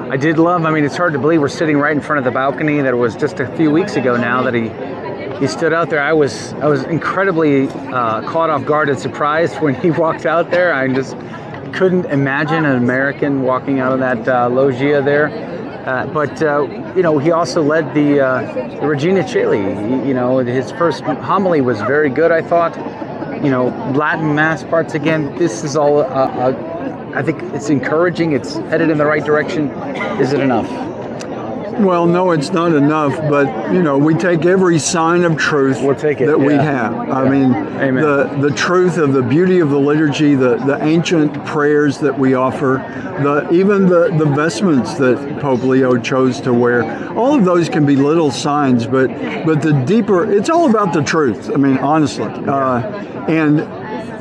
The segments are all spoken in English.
I did love, I mean, it's hard to believe we're sitting right in front of the balcony that was just a few weeks ago now that he stood out there. I was incredibly caught off guard and surprised when he walked out there. I just couldn't imagine an American walking out of that loggia there. But you know, he also led the Regina Coeli. You know, his first homily was very good, I thought. You know, Latin Mass parts again. This is all, I think it's encouraging. It's headed in the right direction. Is it enough? Well, no, it's not enough, but, you know, we take every sign of truth that we have. I mean, the truth of the beauty of the liturgy, the ancient prayers that we offer, even the vestments that Pope Leo chose to wear, all of those can be little signs, but the deeper, it's all about the truth, I mean, honestly. And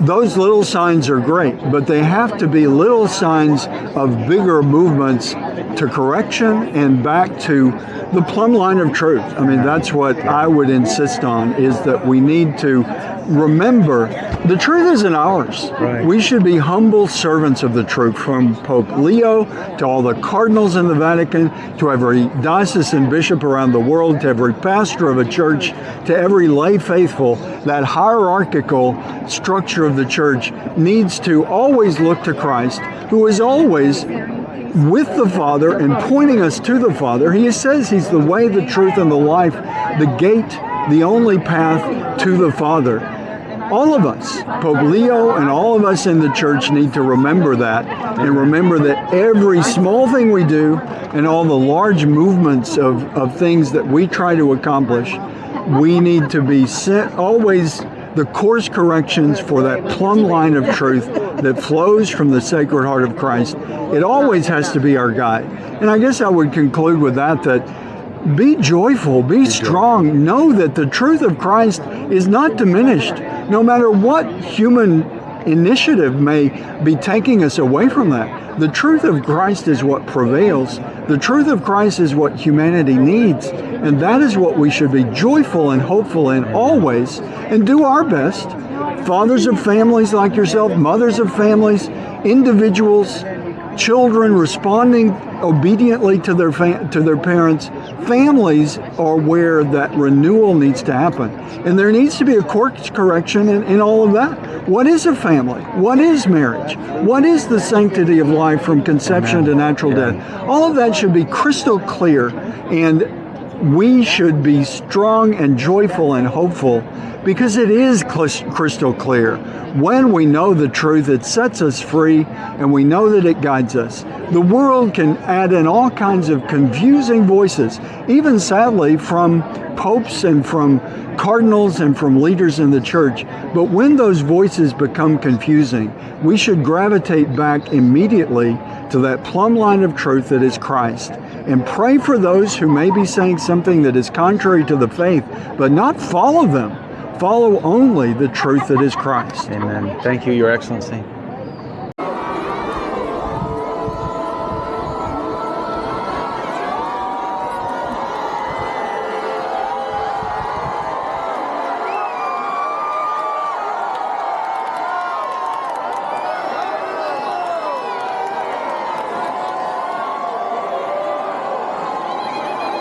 those little signs are great, but they have to be little signs of bigger movements to correction and back to the plumb line of truth. I mean, that's what I would insist on, is that we need to remember the truth isn't ours. Right. We should be humble servants of the truth, from Pope Leo to all the cardinals in the Vatican, to every diocesan bishop around the world, to every pastor of a church, to every lay faithful. That hierarchical structure of the church needs to always look to Christ, who is always with the Father and pointing us to the Father. He says he's the way, the truth, and the life, the gate, the only path to the Father. All of us, Pope Leo and all of us in the church, need to remember that, and remember that every small thing we do and all the large movements of things that we try to accomplish, we need to be always the course corrections for that plumb line of truth that flows from the Sacred Heart of Christ. It always has to be our guide. And I guess I would conclude with that be joyful, be strong, know that the truth of Christ is not diminished, no matter what human initiative may be taking us away from that. The truth of Christ is what prevails. The truth of Christ is what humanity needs. And that is what we should be joyful and hopeful in always, and do our best. Fathers of families like yourself, mothers of families, individuals, children responding obediently to their parents. Families are where that renewal needs to happen. And there needs to be a course correction in all of that. What is a family? What is marriage? What is the sanctity of life from conception to natural death? All of that should be crystal clear, and we should be strong and joyful and hopeful, because it is crystal clear. When we know the truth, it sets us free, and we know that it guides us. The world can add in all kinds of confusing voices, even sadly from popes and from cardinals and from leaders in the church. But when those voices become confusing, we should gravitate back immediately to that plumb line of truth that is Christ, and pray for those who may be saying something that is contrary to the faith, but not follow them. Follow only the truth that is Christ. Amen. Thank you, Your Excellency.